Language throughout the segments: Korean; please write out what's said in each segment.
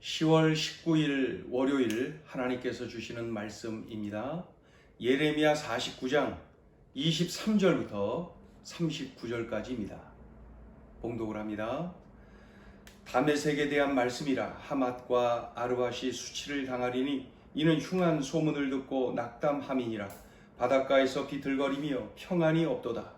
10월 19일 월요일 하나님께서 주시는 말씀입니다. 예레미야 49장 23절부터 39절까지입니다. 봉독을 합니다. 다메섹에 대한 말씀이라. 하맛과 아르밧이 수치를 당하리니 이는 흉한 소문을 듣고 낙담함이니라. 바닷가에서 비틀거리며 평안이 없도다.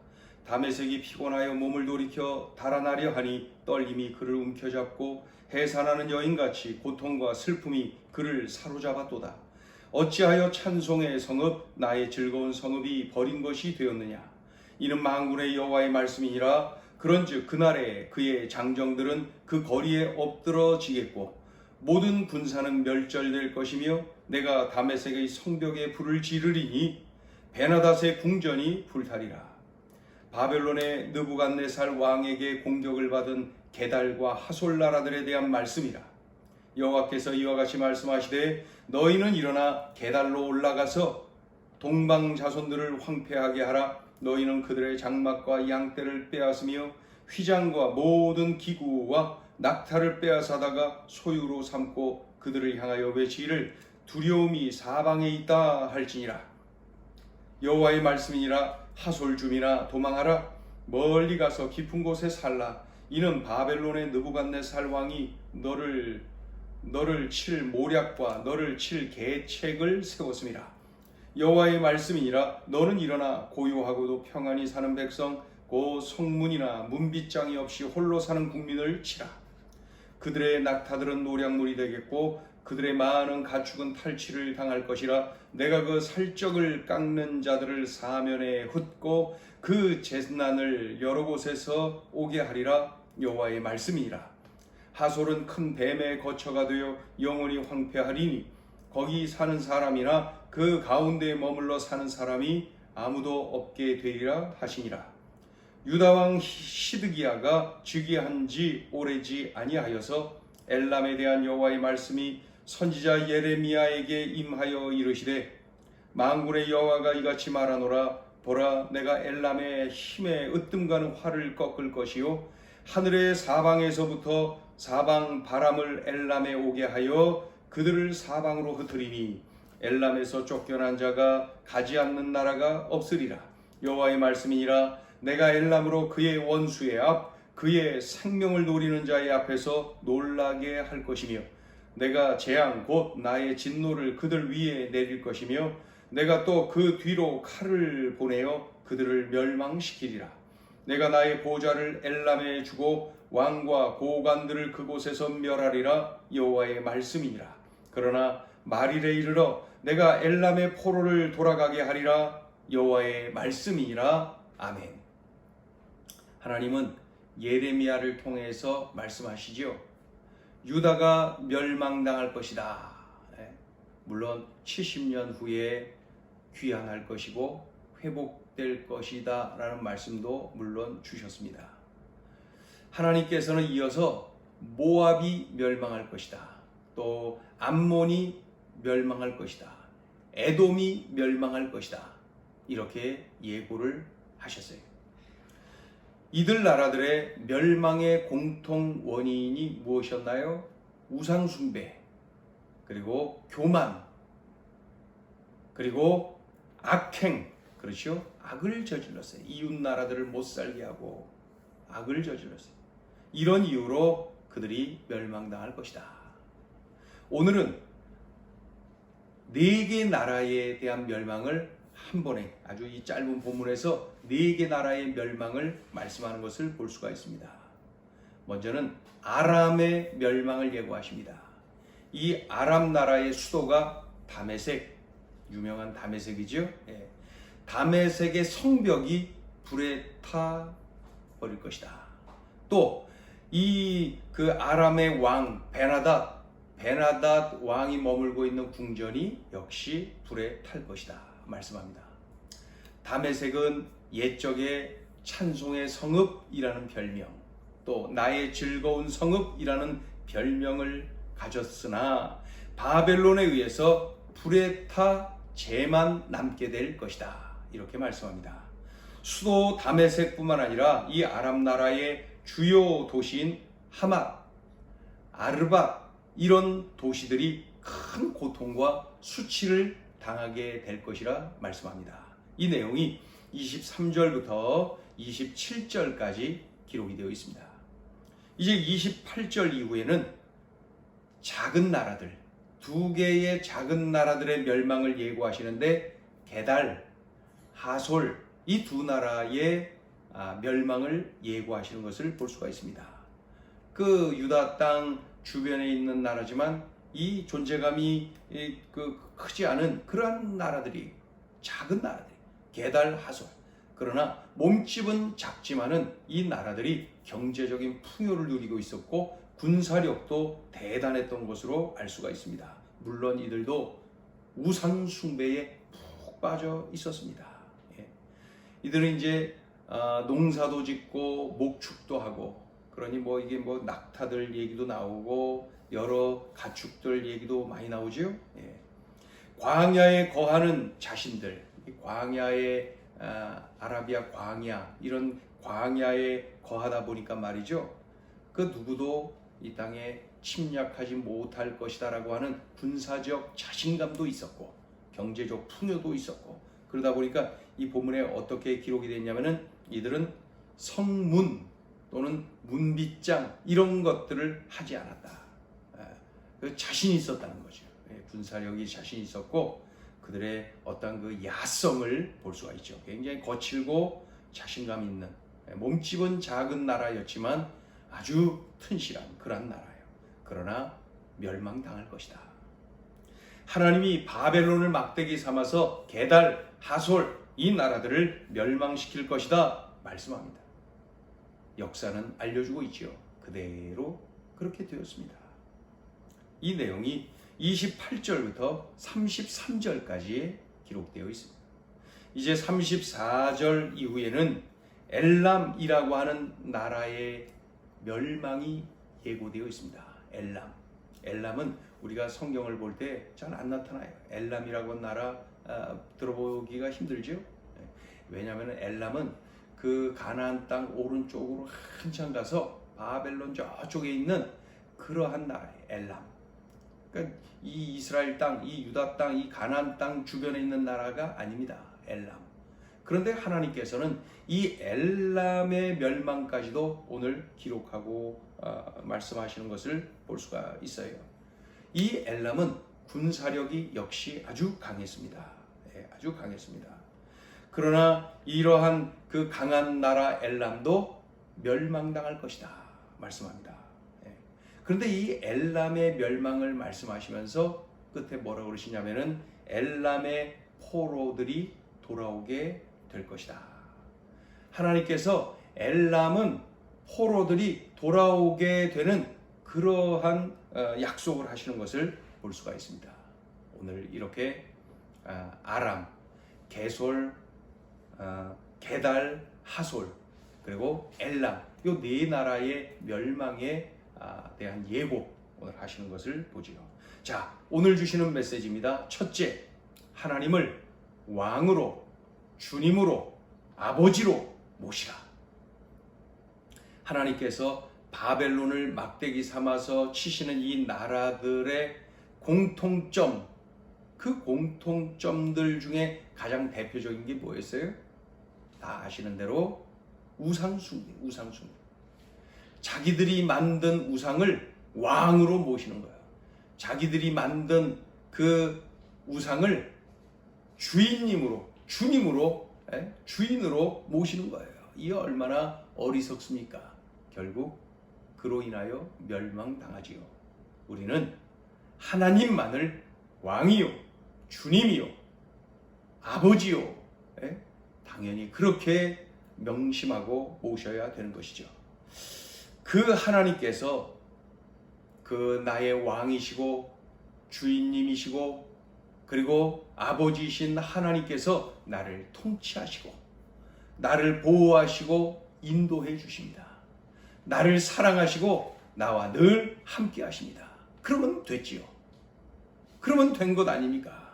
다메섹이 피곤하여 몸을 돌이켜 달아나려 하니 떨림이 그를 움켜잡고 해산하는 여인같이 고통과 슬픔이 그를 사로잡았도다. 어찌하여 찬송의 성읍 나의 즐거운 성읍이 버린 것이 되었느냐. 이는 만군의 여호와의 말씀이니라. 그런즉 그날에 그의 장정들은 그 거리에 엎드러지겠고 모든 군사는 멸절될 것이며 내가 다메섹의 성벽에 불을 지르리니 베나닷의 궁전이 불타리라. 바벨론의 느부갓네살 왕에게 공격을 받은 게달과 하솔 나라들에 대한 말씀이라. 여호와께서 이와 같이 말씀하시되 너희는 일어나 게달로 올라가서 동방 자손들을 황폐하게 하라. 너희는 그들의 장막과 양떼를 빼앗으며 휘장과 모든 기구와 낙타를 빼앗아다가 소유로 삼고 그들을 향하여 외치기를 두려움이 사방에 있다 할지니라. 여호와의 말씀이니라. 하솔 주민아 도망하라. 멀리 가서 깊은 곳에 살라. 이는 바벨론의 느부갓네살 왕이 너를 칠 모략과 너를 칠 계책을 세웠음이라. 여호와의 말씀이니라. 너는 일어나 고요하고도 평안히 사는 백성 곧 성문이나 문빗장이 없이 홀로 사는 국민을 치라. 그들의 낙타들은 노략물이 되겠고 그들의 많은 가축은 탈취를 당할 것이라. 내가 그 살적을 깎는 자들을 사면에 흩고 그 재난을 여러 곳에서 오게 하리라. 여호와의 말씀이니라. 하솔은 큰 뱀의 거처가 되어 영원히 황폐하리니 거기 사는 사람이나 그 가운데에 머물러 사는 사람이 아무도 없게 되리라 하시니라. 유다왕 시드기야가 즉위한 지 오래지 아니하여서 엘람에 대한 여호와의 말씀이 선지자 예레미야에게 임하여 이르시되 만군의 여호와가 이같이 말하노라. 보라, 내가 엘람의 힘에 으뜸가는 활을 꺾을 것이요 하늘의 사방에서부터 사방 바람을 엘람에 오게 하여 그들을 사방으로 흩으리니 엘람에서 쫓겨난 자가 가지 않는 나라가 없으리라. 여호와의 말씀이니라. 내가 엘람으로 그의 원수의 앞 그의 생명을 노리는 자의 앞에서 놀라게 할 것이며 내가 재앙 곧 나의 진노를 그들 위에 내릴 것이며 내가 또 그 뒤로 칼을 보내어 그들을 멸망시키리라. 내가 나의 보좌를 엘람에 주고 왕과 고관들을 그곳에서 멸하리라. 여호와의 말씀이니라. 그러나 말일에 이르러 내가 엘람의 포로를 돌아가게 하리라. 여호와의 말씀이니라. 아멘. 하나님은 예레미야를 통해서 말씀하시죠. 유다가 멸망당할 것이다. 물론 70년 후에 귀환할 것이고 회복될 것이다 라는 말씀도 물론 주셨습니다. 하나님께서는 이어서 모압이 멸망할 것이다. 또 암몬이 멸망할 것이다. 에돔이 멸망할 것이다. 이렇게 예고를 하셨어요. 이들 나라들의 멸망의 공통 원인이 무엇이었나요? 우상숭배, 그리고 교만, 그리고 악행, 그렇죠? 악을 저질렀어요. 이웃 나라들을 못 살게 하고 악을 저질렀어요. 이런 이유로 그들이 멸망당할 것이다. 오늘은 4개 나라에 대한 멸망을 한 번에 아주 이 짧은 본문에서 4개 나라의 멸망을 말씀하는 것을 볼 수가 있습니다. 먼저는 아람의 멸망을 예고하십니다. 이 아람 나라의 수도가 다메섹, 유명한 다메섹이죠. 다메섹의 성벽이 불에 타 버릴 것이다. 또 이 그 아람의 왕 베나닷 왕이 머물고 있는 궁전이 역시 불에 탈 것이다 말씀합니다. 다메섹은 옛적에 찬송의 성읍이라는 별명, 또 나의 즐거운 성읍이라는 별명을 가졌으나 바벨론에 의해서 불에 타 재만 남게 될 것이다. 이렇게 말씀합니다. 수도 다메섹뿐만 아니라 이 아람 나라의 주요 도시인 하맛, 아르밧, 이런 도시들이 큰 고통과 수치를 당하게 될 것이라 말씀합니다. 이 내용이 23절부터 27절까지 기록이 되어 있습니다. 이제 28절 이후에는 작은 나라들, 두 개의 작은 나라들의 멸망을 예고하시는데 게달, 하솔 이 두 나라의 멸망을 예고하시는 것을 볼 수가 있습니다. 그 유다 땅 주변에 있는 나라지만 이 존재감이 크지 않은 그러한 나라들이, 작은 나라들, 게달, 하솔. 그러나 몸집은 작지만은 이 나라들이 경제적인 풍요를 누리고 있었고 군사력도 대단했던 것으로 알 수가 있습니다. 물론 이들도 우상 숭배에 푹 빠져 있었습니다. 이들은 이제 농사도 짓고 목축도 하고, 그러니 이게 낙타들 얘기도 나오고 여러 가축들 얘기도 많이 나오죠. 광야에 거하는 자신들, 광야의 아라비아 광야, 이런 광야에 거하다 보니까 말이죠, 그 누구도 이 땅에 침략하지 못할 것이다 라고 하는 군사적 자신감도 있었고 경제적 풍요도 있었고, 그러다 보니까 이 본문에 어떻게 기록이 됐냐면은 이들은 성문 또는 문빗장 이런 것들을 하지 않았다. 자신이 있었다는 거죠. 군사력이 자신이 있었고 그들의 어떤 그 야성을 볼 수가 있죠. 굉장히 거칠고 자신감 있는, 몸집은 작은 나라였지만 아주 튼실한 그런 나라예요. 그러나 멸망당할 것이다. 하나님이 바벨론을 막대기 삼아서 게달, 하솔 이 나라들을 멸망시킬 것이다 말씀합니다. 역사는 알려주고 있지요. 그대로 그렇게 되었습니다. 이 내용이 28절부터 33절까지 기록되어 있습니다. 이제 34절 이후에는 엘람이라고 하는 나라의 멸망이 예고되어 있습니다. 엘람은 우리가 성경을 볼 때 잘 안 나타나요. 엘람이라고 하는 나라 들어보기가 힘들죠. 왜냐하면 엘람은 그 가나안 땅 오른쪽으로 한참 가서 바벨론 저쪽에 있는 그러한 나라예요. 엘람. 그러니까 이 이스라엘 땅, 이 유다 땅, 이 가나안 땅 주변에 있는 나라가 아닙니다. 엘람. 그런데 하나님께서는 이 엘람의 멸망까지도 오늘 기록하고 말씀하시는 것을 볼 수가 있어요. 이 엘람은 군사력이 역시 아주 강했습니다. 아주 강했습니다. 그러나 이러한 그 강한 나라 엘람도 멸망당할 것이다 말씀합니다. 그런데 이 엘람의 멸망을 말씀하시면서 끝에 뭐라고 그러시냐면은 엘람의 포로들이 돌아오게 될 것이다. 하나님께서 엘람은 포로들이 돌아오게 되는 그러한 약속을 하시는 것을 볼 수가 있습니다. 오늘 이렇게 아람, 게솔, 게달, 하솔 그리고 엘람 이 네 나라의 멸망에 대한 예고 오늘 하시는 것을 보지요. 자, 오늘 주시는 메시지입니다. 첫째, 하나님을 왕으로, 주님으로, 아버지로 모시라. 하나님께서 바벨론을 막대기 삼아서 치시는 이 나라들의 공통점, 그 공통점들 중에 가장 대표적인 게 뭐였어요? 다 아시는 대로 우상숭배. 자기들이 만든 우상을 왕으로 모시는 거예요. 자기들이 만든 그 우상을 주인으로 모시는 거예요. 이게 얼마나 어리석습니까? 결국 그로 인하여 멸망당하지요. 우리는 하나님만을 왕이요, 주님이요, 아버지요, 당연히 그렇게 명심하고 모셔야 되는 것이죠. 그 하나님께서 그 나의 왕이시고 주인님이시고 그리고 아버지이신 하나님께서 나를 통치하시고 나를 보호하시고 인도해 주십니다. 나를 사랑하시고 나와 늘 함께 하십니다. 그러면 됐지요. 그러면 된 것 아닙니까?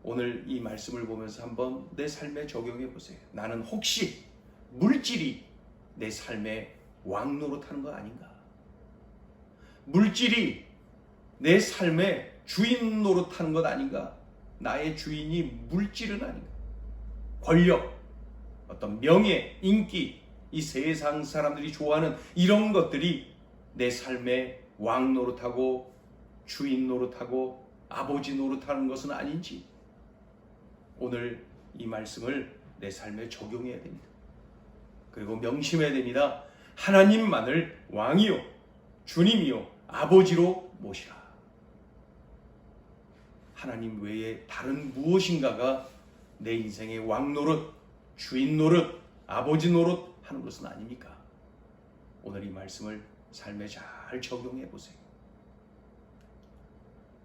오늘 이 말씀을 보면서 한번 내 삶에 적용해 보세요. 나는 혹시 물질이 내 삶의 왕 노릇하는 거 아닌가? 물질이 내 삶의 주인 노릇하는 것 아닌가? 나의 주인이 물질은 아닌가? 권력, 어떤 명예, 인기, 이 세상 사람들이 좋아하는 이런 것들이 내 삶의 왕 노릇하고 주인 노릇하고 아버지 노릇하는 것은 아닌지, 오늘 이 말씀을 내 삶에 적용해야 됩니다. 그리고 명심해야 됩니다. 하나님만을 왕이요 주님이요 아버지로 모시라. 하나님 외에 다른 무엇인가가 내 인생의 왕 노릇, 주인 노릇, 아버지 노릇 하는 것은 아닙니까? 오늘 이 말씀을 삶에 잘 적용해 보세요.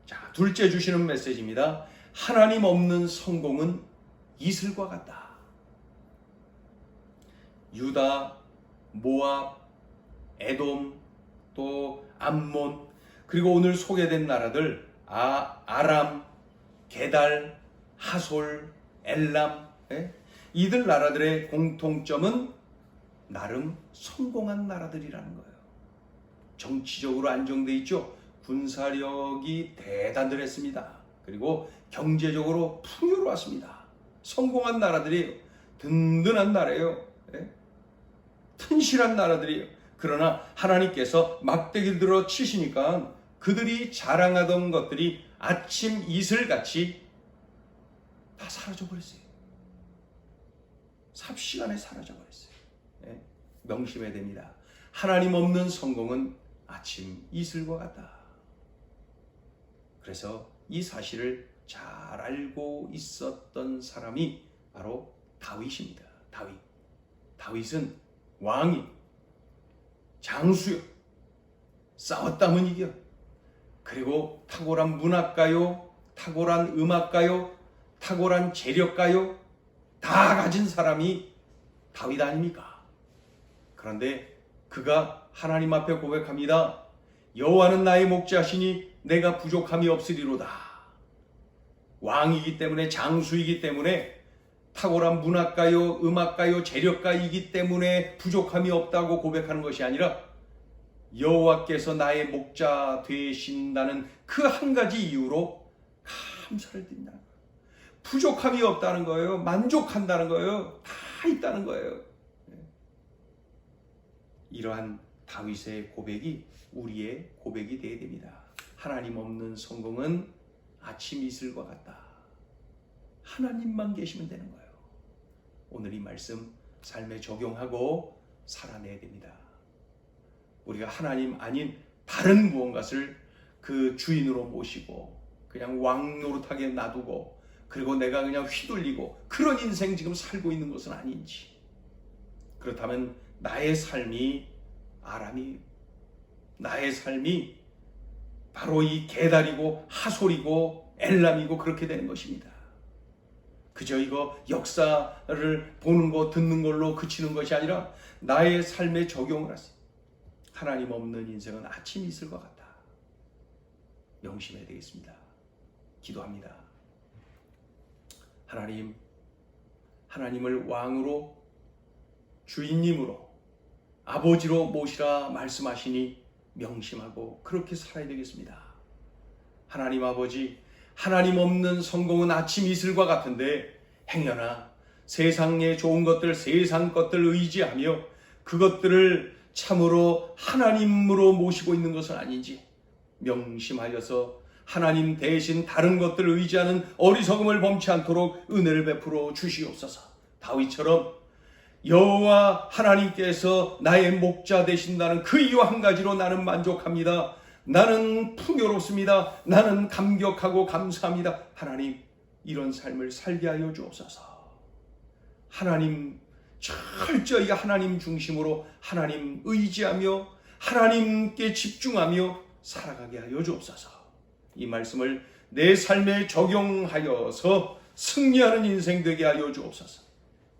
자, 둘째 주시는 메시지입니다. 하나님 없는 성공은 이슬과 같다. 유다, 모압, 에돔, 또 암몬, 그리고 오늘 소개된 나라들 아람, 게달, 하솔, 엘람, 이들 나라들의 공통점은 나름 성공한 나라들이라는 거예요. 정치적으로 안정돼 있죠. 군사력이 대단들했습니다. 그리고 경제적으로 풍요로웠습니다. 성공한 나라들이에요. 든든한 나라예요. 튼실한 나라들이에요. 그러나 하나님께서 막대기를 들어 치시니까 그들이 자랑하던 것들이 아침 이슬같이 다 사라져버렸어요. 삽시간에 사라져버렸어요. 명심해야 됩니다. 하나님 없는 성공은 아침 이슬과 같다. 그래서 이 사실을 잘 알고 있었던 사람이 바로 다윗입니다. 다윗은 왕이, 장수요, 싸웠다면 이겨. 그리고 탁월한 문학가요, 탁월한 음악가요, 탁월한 재력가요, 다 가진 사람이 다윗 아닙니까? 그런데 그가 하나님 앞에 고백합니다. 여호와는 나의 목자시니 내가 부족함이 없으리로다. 왕이기 때문에, 장수이기 때문에, 탁월한 문학가요, 음악가요, 재력가이기 때문에 부족함이 없다고 고백하는 것이 아니라 여호와께서 나의 목자 되신다는 그 한 가지 이유로 감사를 드린다는 거예요. 부족함이 없다는 거예요. 만족한다는 거예요. 다 있다는 거예요. 이러한 다윗의 고백이 우리의 고백이 되어야 됩니다. 하나님 없는 성공은 아침 이슬과 같다. 하나님만 계시면 되는 거예요. 오늘 이 말씀 삶에 적용하고 살아내야 됩니다. 우리가 하나님 아닌 다른 무언가를 그 주인으로 모시고 그냥 왕 노릇하게 놔두고 그리고 내가 그냥 휘둘리고 그런 인생 지금 살고 있는 것은 아닌지, 그렇다면 나의 삶이 아람이, 나의 삶이 바로 이 게달이고 하솔이고 엘람이고 그렇게 되는 것입니다. 그저 이거 역사를 보는 거 듣는 걸로 그치는 것이 아니라 나의 삶에 적용을 하세요. 하나님 없는 인생은 아침 이슬과 같다. 명심해야 되겠습니다. 기도합니다. 하나님을 왕으로, 주인님으로, 아버지로 모시라 말씀하시니 명심하고 그렇게 살아야 되겠습니다. 하나님 아버지, 하나님 없는 성공은 아침 이슬과 같은데 행여나 세상의 좋은 것들, 세상 것들 의지하며 그것들을 참으로 하나님으로 모시고 있는 것은 아닌지 명심하여서 하나님 대신 다른 것들을 의지하는 어리석음을 범치 않도록 은혜를 베풀어 주시옵소서. 다윗처럼 여호와 하나님께서 나의 목자 되신다는 그 이유 한 가지로 나는 만족합니다. 나는 풍요롭습니다. 나는 감격하고 감사합니다. 하나님, 이런 삶을 살게 하여 주옵소서. 하나님, 철저히 하나님 중심으로 하나님 의지하며 하나님께 집중하며 살아가게 하여 주옵소서. 이 말씀을 내 삶에 적용하여서 승리하는 인생 되게 하여 주옵소서.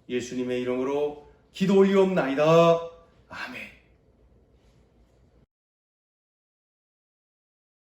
예수님의 이름으로 기도 올리옵나이다. 아멘.